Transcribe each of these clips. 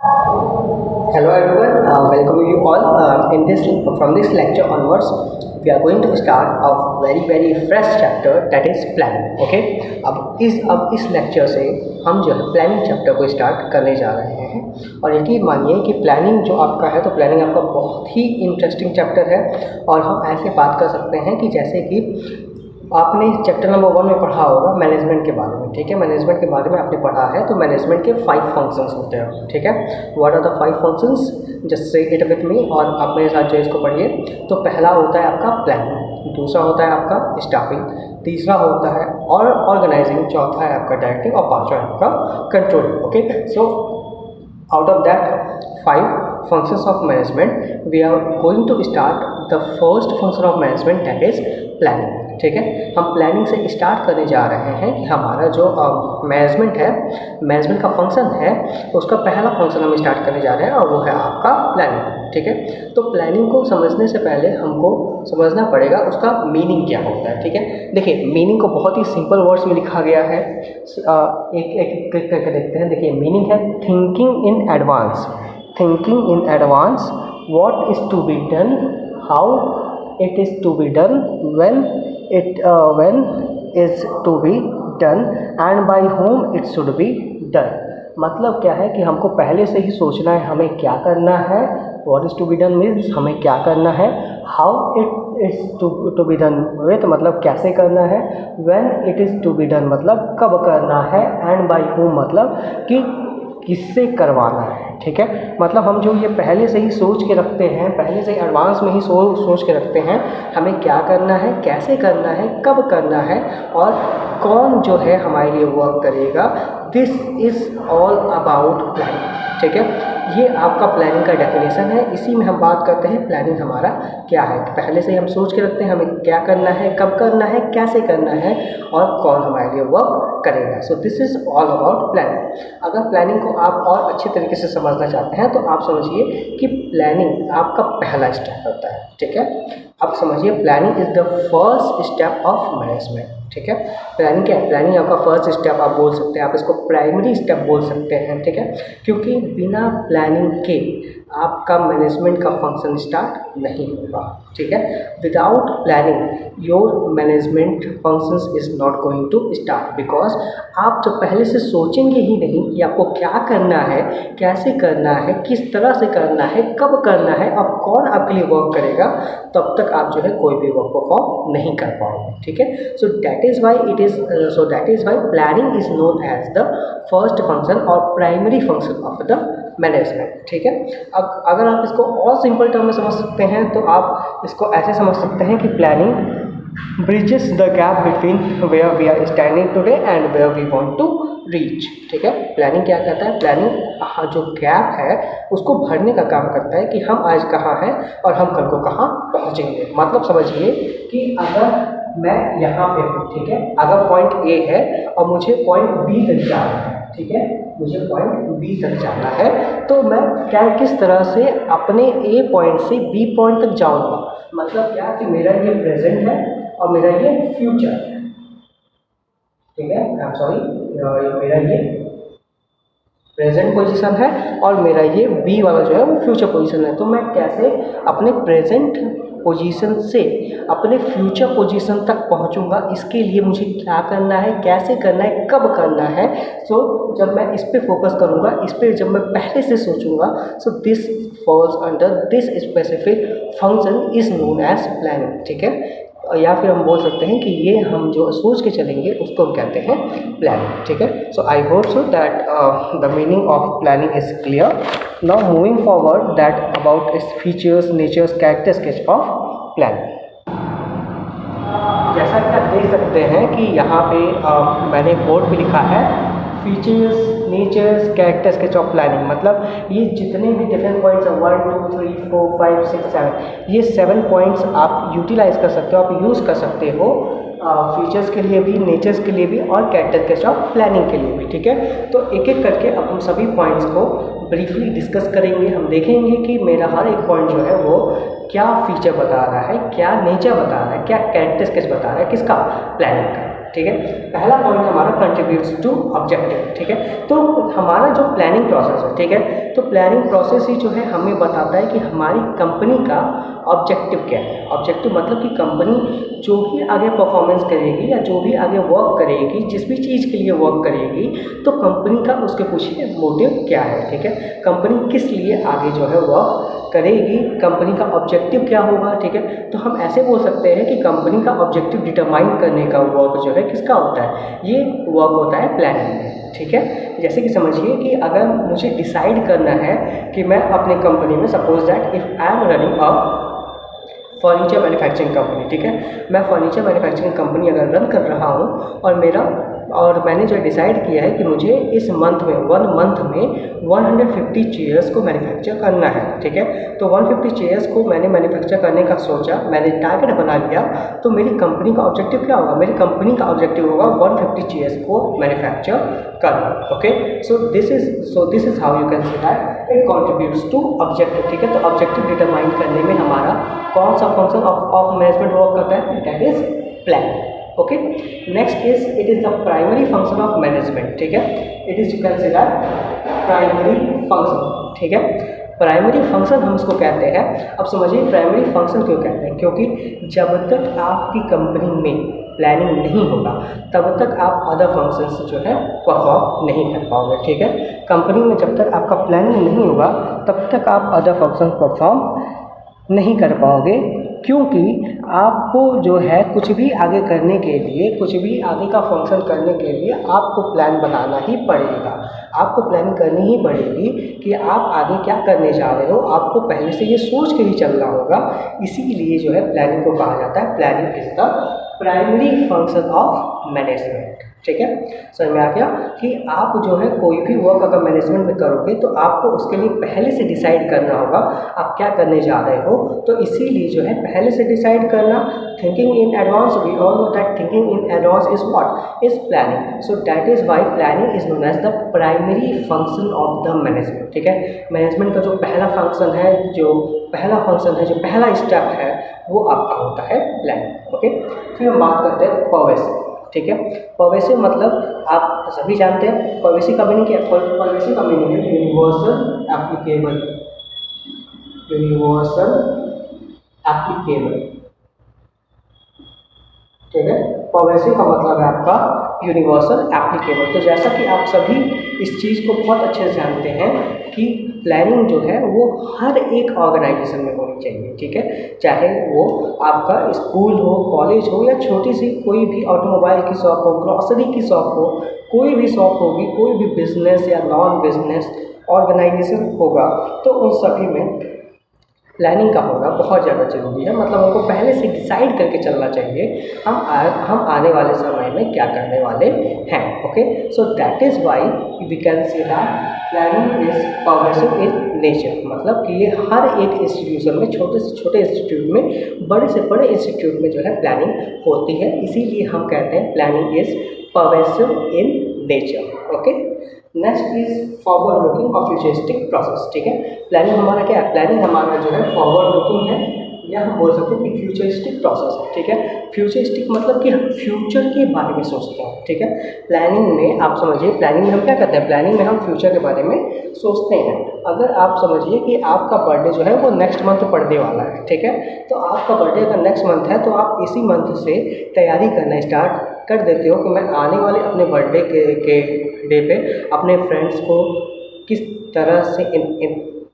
Hello everyone, welcome you all. In this From this lecture onwards, we are going to start a very fresh chapter that is planning. Okay, अब इस lecture से हम जो है planning chapter को start करने जा रहे हैं। और यकीन मानिए कि प्लानिंग जो आपका है तो प्लानिंग आपका बहुत ही इंटरेस्टिंग चैप्टर है। और हम ऐसे बात कर सकते हैं कि जैसे कि आपने चैप्टर नंबर 1 में पढ़ा होगा मैनेजमेंट के बारे में। ठीक है, मैनेजमेंट के बारे में आपने पढ़ा है तो मैनेजमेंट के 5 फंक्शंस होते हैं। ठीक है, what are the 5 functions, just say it with me और आप मेरे साथ जो इसको पढ़िए। तो पहला होता है आपका प्लानिंग, दूसरा होता है आपका स्टाफिंग, तीसरा होता है और ऑर्गेनाइजिंग, चौथा है आपका डायरेक्टिंग और पांचवा है आपका controlling. Okay, so out of that 5 functions of management we are going to start the first function of management, that is planning। ठीक है, हम प्लानिंग से स्टार्ट करने जा रहे हैं कि हमारा जो मैनेजमेंट है, मैनेजमेंट का फंक्शन है, उसका पहला फंक्शन हम स्टार्ट करने जा रहे हैं और वो है आपका प्लानिंग। ठीक है, तो प्लानिंग को समझने से पहले हमको समझना पड़ेगा उसका मीनिंग क्या होता है। ठीक है, देखिए मीनिंग को बहुत ही सिंपल वर्ड्स में लिखा गया है। एक एक क्लिक करके देखते हैं। देखिए मीनिंग है thinking in advance, thinking in advance what is to be done, how it is to be done, when is to be done and by whom it should be done। मतलब क्या है कि हमको पहले से ही सोचना है हमें क्या करना है। what is to be done means हमें क्या करना है, how it is to be done with मतलब कैसे करना है, when it is to be done मतलब कब करना है, and by whom मतलब कि किससे करवाना है। ठीक है, मतलब हम जो ये पहले से ही सोच के रखते हैं, पहले से ही एडवांस में ही सोच के रखते हैं हमें क्या करना है, कैसे करना है, कब करना है और कौन जो है हमारे लिए वर्क करेगा। This is all about planning. ठीक है, ये आपका प्लानिंग का डेफिनेशन है। इसी में हम बात करते हैं प्लानिंग हमारा क्या है। पहले से ही हम सोच के रखते हैं हमें क्या करना है, कब करना है, कैसे करना है और कौन हमारे लिए वर्क करेगा। So this is all about planning. अगर प्लानिंग को आप और अच्छे तरीके से समझना चाहते हैं तो आप समझिए कि प्लानिंग आपका पहला स्टेप होता है। ठीक है, अब समझिए planning is the first step of management. ठीक है, प्लानिंग क्या है, प्लानिंग आपका फर्स्ट स्टेप आप बोल सकते हैं, आप इसको प्राइमरी स्टेप बोल सकते हैं। ठीक है, क्योंकि बिना प्लानिंग के आपका मैनेजमेंट का फंक्शन स्टार्ट नहीं होगा। ठीक है, without planning your management functions is not going to start, because आप जब पहले से सोचेंगे ही नहीं कि आपको क्या करना है, कैसे करना है, किस तरह से करना है, कब करना है और कौन आपके लिए वर्क करेगा, तब तक आप जो है कोई भी वर्क परफॉर्म नहीं कर पाओगे। ठीक है, so that is why planning is known as the first function और primary function of the management. ठीक है, अब अगर आप इसको और सिंपल टर्म में समझ सकते हैं तो आप इसको ऐसे समझ सकते हैं कि planning bridges the gap between where we are standing today and where we want to reach. ठीक है, प्लानिंग क्या करता है, प्लानिंग जो गैप है उसको भरने का काम करता है कि हम आज कहाँ हैं और हम कल को कहाँ पहुँचेंगे। मतलब समझिए कि अगर मैं यहाँ पे हूँ, ठीक है, अगर पॉइंट ए है और मुझे पॉइंट बी तक जाना है, ठीक है, मुझे पॉइंट बी तक जाना है, तो मैं क्या किस तरह से अपने ए पॉइंट से बी पॉइंट तक जाऊँगा। मतलब क्या कि मेरा ये प्रेजेंट है और मेरा ये फ्यूचर है। ठीक है, आई एम सॉरी, मेरा ये प्रेजेंट पोजीशन है और मेरा ये बी वाला जो है वो फ्यूचर पोजीशन है। तो मैं कैसे अपने प्रेजेंट पोजीशन से अपने फ्यूचर पोजीशन तक पहुंचूंगा, इसके लिए मुझे क्या करना है, कैसे करना है, कब करना है। सो जब मैं इस पे फोकस करूंगा, इस पे जब मैं पहले से सोचूंगा, so this falls under this specific function is known as planning. ठीक है, या फिर हम बोल सकते हैं कि ये हम जो सोच के चलेंगे उसको हम कहते हैं प्लानिंग। ठीक है, so I hope so that the meaning of planning is clear. Now moving forward that about its features, natures, character sketch of planning. जैसा कि आप देख सकते हैं कि यहाँ पे मैंने बोर्ड पे लिखा है features, natures, character sketch of planning. मतलब ये जितने भी डिफरेंट पॉइंट्स हैं 1 2 3 4 5 6 7, ये 7 पॉइंट्स आप यूटिलाइज कर सकते हो, आप यूज़ कर सकते हो फीचर्स के लिए भी, नेचर्स के लिए भी और कैरेक्टर स्केच ऑफ प्लानिंग के लिए भी। ठीक है, तो एक एक करके अब हम सभी पॉइंट्स को ब्रीफली डिस्कस करेंगे। हम देखेंगे कि मेरा हर एक पॉइंट जो है वो क्या फीचर बता रहा है, क्या नेचर बता रहा है, क्या कैरेक्टर स्केच बता रहा है, किसका, प्लानिंग का। ठीक है। पहला पॉइंट हमारा कंट्रीब्यूट्स टू ऑब्जेक्टिव, ठीक है। तो हमारा जो प्लानिंग प्रोसेस है, ठीक है, तो प्लानिंग प्रोसेस ही जो है हमें बताता है कि हमारी कंपनी का ऑब्जेक्टिव क्या है। ऑब्जेक्टिव मतलब कि कंपनी जो भी आगे परफॉर्मेंस करेगी या जो भी आगे वर्क करेगी, जिस भी चीज़ के लिए वर्क करेगी, तो कंपनी का उसके पीछे मोटिव क्या है, ठीक है। कंपनी किस लिए आगे जो है वर्क करेगी, कंपनी का ऑब्जेक्टिव क्या होगा, ठीक है। तो हम ऐसे बोल सकते हैं कि कंपनी का ऑब्जेक्टिव डिटरमाइन करने का वर्क जो है किसका होता है, ये वर्क होता है प्लानिंग में, ठीक है। जैसे कि समझिए कि अगर मुझे डिसाइड करना है कि मैं अपनी कंपनी में, suppose that if I am running a furniture manufacturing company, ठीक है, मैं फर्नीचर मैन्युफैक्चरिंग कंपनी अगर रन कर रहा हूँ और मैंने जो डिसाइड किया है कि मुझे इस मंथ में 1 मंथ में 150 चेयर्स को मैन्युफैक्चर करना है, ठीक है। तो 150 चेयर्स को मैंने मैन्युफैक्चर करने का सोचा, मैंने टारगेट बना लिया, तो मेरी कंपनी का ऑब्जेक्टिव क्या होगा, मेरी कंपनी का ऑब्जेक्टिव होगा 150 चेयर्स को मैन्युफैक्चर करना, okay. So this is how you can say that it contributes to objective, ठीक है। तो ऑब्जेक्टिव डिटरमाइन करने में हमारा कौन सा फंक्शन ऑफ मैनेजमेंट वर्क करता है, that is plan, okay. Next is it is the primary function of management, ठीक है। It is you can say that primary function, ठीक है। प्राइमरी फंक्शन हम इसको कहते हैं। अब समझिए प्राइमरी फंक्शन क्यों कहते हैं, क्योंकि जब तक आपकी कंपनी में प्लानिंग नहीं होगा तब तक आप अदर फंक्शंस जो है परफॉर्म नहीं कर पाओगे, ठीक है। कंपनी में जब तक आपका प्लानिंग नहीं होगा तब तक आप अदर फंक्शन परफॉर्म नहीं कर पाओगे, क्योंकि आपको जो है कुछ भी आगे करने के लिए, कुछ भी आगे का फंक्शन करने के लिए आपको प्लान बनाना ही पड़ेगा। आपको प्लानिंग करनी ही पड़ेगी कि आप आगे क्या करने जा रहे हो, आपको पहले से ये सोच के ही चलना होगा। इसीलिए जो है प्लानिंग को कहा जाता है planning is the primary function of management, ठीक है। समझ में आ गया कि आप जो है कोई भी वर्क अगर मैनेजमेंट में करोगे तो आपको उसके लिए पहले से डिसाइड करना होगा आप क्या करने जा रहे हो। तो इसीलिए जो है पहले से डिसाइड करना, thinking in advance, we all know that thinking in advance is what, is planning. So that is why planning is known as the primary function of the management, ठीक है। मैनेजमेंट का जो पहला फंक्शन है, जो पहला step है वो आपका होता है प्लानिंग, ओके। फिर हम बात करते हैं पर्वेसिव, ठीक है। पर्वेसिव मतलब आप सभी जानते हैं पर्वेसिव का मीनिंग क्या है, पर्वेसिव का मीनिंग है यूनिवर्सल एप्लीकेबल, यूनिवर्सल एप्लीकेबल, ठीक है। पर्वेसिव का मतलब है आपका यूनिवर्सल एप्लीकेबल। तो जैसा कि आप सभी इस चीज़ को बहुत अच्छे से जानते हैं कि प्लानिंग जो है वो हर एक ऑर्गेनाइजेशन में होनी चाहिए, ठीक है। चाहे वो आपका स्कूल हो, कॉलेज हो, या छोटी सी कोई भी ऑटोमोबाइल की शॉप हो, ग्रॉसरी की शॉप हो, कोई भी शॉप होगी, कोई भी बिजनेस या नॉन बिजनेस ऑर्गेनाइजेशन होगा, तो उन सभी में प्लानिंग का होना बहुत ज़्यादा ज़रूरी है। मतलब हमको पहले से डिसाइड करके चलना चाहिए हम आने वाले समय में क्या करने वाले हैं, okay. So that is why we can say that planning is pervasive in nature. मतलब कि ये हर एक इंस्टीट्यूशन में, छोटे से छोटे इंस्टीट्यूट में, बड़े से बड़े इंस्टीट्यूट में जो है प्लानिंग होती है। इसीलिए हम कहते हैं planning is pervasive in nature, okay. Next is forward looking और फ्यूचरिस्टिक प्रोसेस, ठीक है। प्लानिंग हमारा क्या है, प्लानिंग हमारा जो है फॉरवर्ड लुकिंग है, या हम बोल सकते हैं कि फ्यूचरिस्टिक प्रोसेस है, ठीक है। फ्यूचरिस्टिक मतलब कि हम फ्यूचर के बारे में सोचते हैं, ठीक है। प्लानिंग में आप समझिए, प्लानिंग में हम क्या करते हैं, प्लानिंग में हम फ्यूचर के बारे में सोचते हैं। अगर आप समझिए कि आपका बर्थडे जो है वो नेक्स्ट मंथ पड़ने वाला है, ठीक है। तो आपका बर्थडे अगर नेक्स्ट मंथ है तो आप इसी मंथ से तैयारी करना स्टार्ट कर देते हो कि मैं आने वाले अपने बर्थडे के डे पे अपने फ्रेंड्स को किस तरह से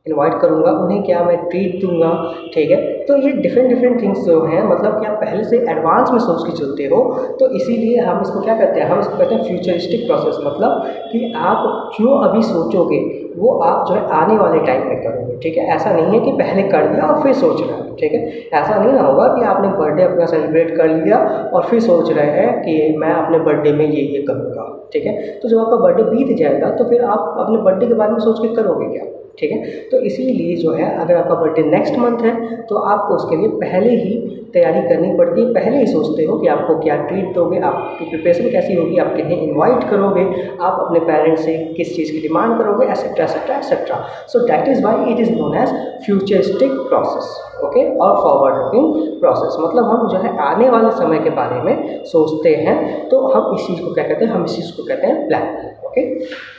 इनवाइट करूँगा, उन्हें क्या मैं ट्रीट दूँगा, ठीक है। तो ये डिफरेंट थिंग्स जो हैं, मतलब कि आप पहले से एडवांस में सोच के चलते हो। तो इसीलिए हम इसको क्या कहते हैं, हम इसको कहते हैं फ्यूचरिस्टिक प्रोसेस। मतलब कि आप जो अभी सोचोगे वो आप जो है आने वाले टाइम में करोगे, ठीक है। ऐसा नहीं है कि पहले कर दिया और फिर सोच रहे हो, ठीक है। ऐसा नहीं ना होगा कि आपने बर्थडे अपना सेलिब्रेट कर लिया और फिर सोच रहे हैं कि मैं अपने बर्थडे में ये करूँगा, ठीक है। तो जब आपका बर्थडे बीत जाएगा तो फिर आप अपने बर्थडे के बारे में सोच के करोगे क्या, ठीक है। तो इसीलिए जो है अगर आपका बर्थडे नेक्स्ट मंथ है तो आपको उसके लिए पहले ही तैयारी करनी पड़ती है, पहले ही सोचते हो कि आपको क्या ट्रीट दोगे, आपकी प्रिपरेशन कैसी होगी, आप किन्हें इनवाइट करोगे, आप अपने पेरेंट्स से किस चीज़ की डिमांड करोगे, etcetera etcetera etcetera. So that is why it is known as futuristic process, okay, और फॉरवर्ड लुकिंग प्रोसेस। मतलब हम जो है आने वाले समय के बारे में सोचते हैं, तो हम इस चीज़ को क्या कहते हैं, हम इस चीज़ को कहते हैं प्लान। ओके,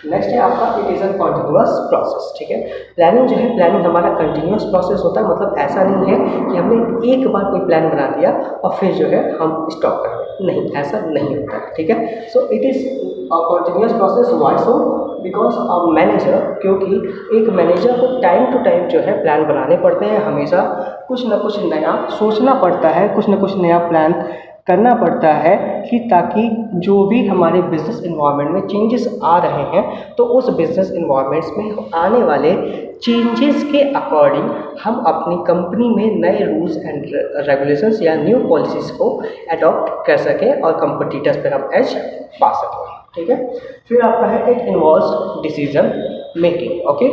नेक्स्ट है आपका it is a continuous process, ठीक है। प्लानिंग जो है, प्लानिंग हमारा कंटिन्यूअस प्रोसेस होता है, मतलब ऐसा नहीं है कि हमने एक बार कोई प्लान बना दिया और फिर जो है हम स्टॉप कर दें, नहीं, ऐसा नहीं होता, ठीक है। So it is a continuous process. Why so? Because a manager, क्योंकि एक मैनेजर को टाइम टू टाइम जो है प्लान बनाने पड़ते हैं, हमेशा कुछ ना कुछ नया सोचना पड़ता है, कुछ ना कुछ नया प्लान करना पड़ता है, कि ताकि जो भी हमारे बिजनेस इन्वायरमेंट में चेंजेस आ रहे हैं तो उस बिजनेस इन्वायरमेंट्स में आने वाले चेंजेस के अकॉर्डिंग हम अपनी कंपनी में नए रूल्स एंड रेगुलेशंस या न्यू पॉलिसीज़ को अडॉप्ट कर सकें और कंपटीटर्स पर हम एज पा सकें, ठीक है। फिर आपका है it involves decision making. Okay,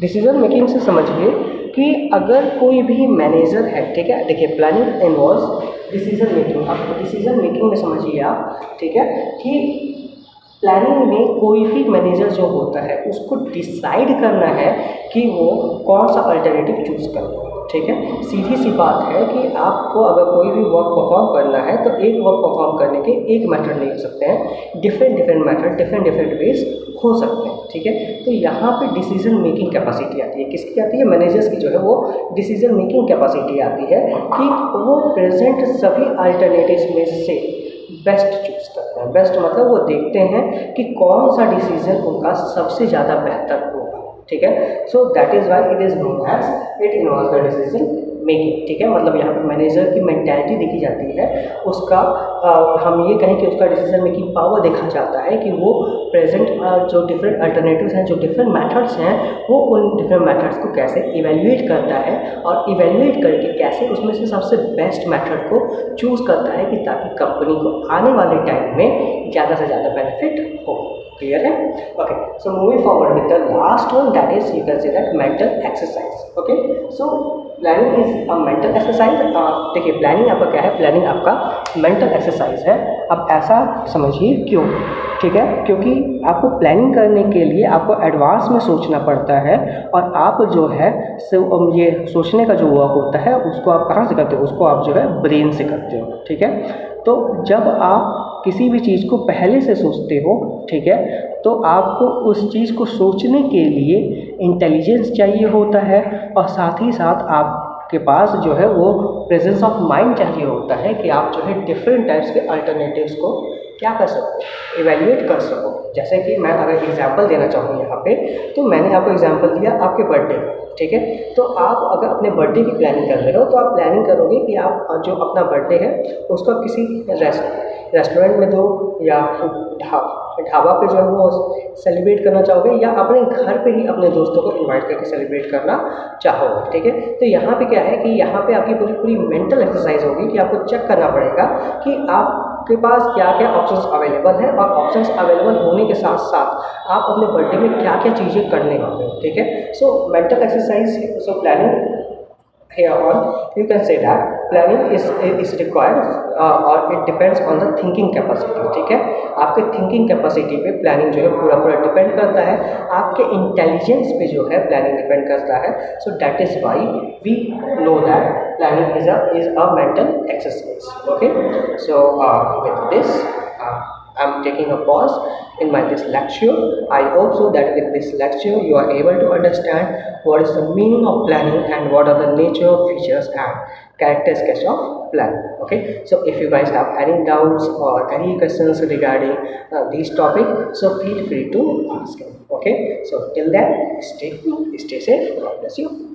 decision making से समझिए कि अगर कोई भी मैनेजर है, ठीक है, देखिए प्लानिंग इन्वॉल्व्स डिसीजन मेकिंग। अब डिसीजन मेकिंग में समझिए आप, ठीक है, कि प्लानिंग में कोई भी मैनेजर जो होता है उसको डिसाइड करना है कि वो कौन सा अल्टरनेटिव चूज़ करे, ठीक है। सीधी सी बात है कि आपको अगर कोई भी वर्क परफॉर्म करना है तो एक वर्क परफॉर्म करने के एक मेथड नहीं हो सकते हैं, different different method, different different ways हो सकते हैं, ठीक है। तो यहाँ पे डिसीजन मेकिंग कैपेसिटी आती है, किसकी आती है? मैनेजर्स की जो है वो डिसीजन मेकिंग कैपेसिटी आती है कि वो प्रेजेंट सभी अल्टरनेटिव्स में से बेस्ट चूज़ करते हैं। बेस्ट मतलब वो देखते हैं कि कौन सा डिसीजन उनका सबसे ज़्यादा बेहतर होगा, ठीक है। So that is why it is known as it involves the decision making, ठीक है। मतलब यहाँ पे मैनेजर की मेंटालिटी देखी जाती है, उसका हम ये कहें कि उसका डिसीजन मेकिंग पावर देखा जाता है कि वो प्रेजेंट जो डिफरेंट अल्टरनेटिव्स हैं, जो डिफरेंट मेथड्स हैं, वो उन डिफरेंट मेथड्स को कैसे इवेल्युएट करता है और इवेल्युएट करके कैसे उसमें से सबसे बेस्ट मेथड को चूज़ करता है कि ताकि कंपनी को आने वाले टाइम में ज़्यादा से ज़्यादा बेनिफिट हो। क्लियर है? Okay, so moving forward with the last one, that is you can say that mental exercise. Okay, so planning is a mental exercise. देखिए प्लानिंग आपका क्या है? प्लानिंग आपका मेंटल एक्सरसाइज है। अब ऐसा समझिए क्यों, ठीक है, क्योंकि आपको प्लानिंग करने के लिए आपको एडवांस में सोचना पड़ता है, और आप जो है ये सोचने का जो वर्क होता है उसको आप कहाँ से करते हो? उसको आप जो है ब्रेन से करते हो, ठीक है। तो जब आप किसी भी चीज़ को पहले से सोचते हो, ठीक है, तो आपको उस चीज़ को सोचने के लिए इंटेलिजेंस चाहिए होता है, और साथ ही साथ आपके पास जो है वो प्रेजेंस ऑफ माइंड चाहिए होता है कि आप जो है डिफरेंट टाइप्स के अल्टरनेटिव्स को क्या कर सको, इवेल्युएट कर सको। जैसे कि मैं अगर एग्जांपल देना चाहूँ यहाँ पे, तो मैंने आपको एग्जांपल दिया आपके बर्थडे, ठीक है। तो आप अगर अपने बर्थडे की प्लानिंग कर रहे हो तो आप प्लानिंग करोगे कि आप जो अपना बर्थडे है उसको किसी रेस्टोरेंट में दो, या ढाबा पे जो है वो सेलिब्रेट करना चाहोगे, या अपने घर पे ही अपने दोस्तों को इनवाइट करके सेलिब्रेट करना चाहोगे, ठीक है। तो यहाँ पे क्या है कि यहाँ पे आपकी पूरी पूरी मेंटल एक्सरसाइज होगी कि आपको चेक करना पड़ेगा कि आपके पास क्या क्या ऑप्शंस अवेलेबल हैं, और ऑप्शंस अवेलेबल होने के साथ साथ आप अपने बर्थडे में क्या क्या चीज़ें करने वाले हो, ठीक है। So mental exercise, so planning here on you can say that planning is required or it depends on the thinking capacity, ठीक है। आपके थिंकिंग कैपेसिटी पे प्लानिंग जो है पूरा पूरा डिपेंड करता है, आपके इंटेलिजेंस पे जो है प्लानिंग डिपेंड करता है। So that is why we know that planning is a mental exercise. Okay, so with this I'm taking a pause in my this lecture. I hope so that with this lecture you are able to understand what is the meaning of planning and what are the nature, features and characteristics of planning. Okay, so if you guys have any doubts or any questions regarding this topic, so feel free to ask. Okay, so till then, stay safe. God bless you.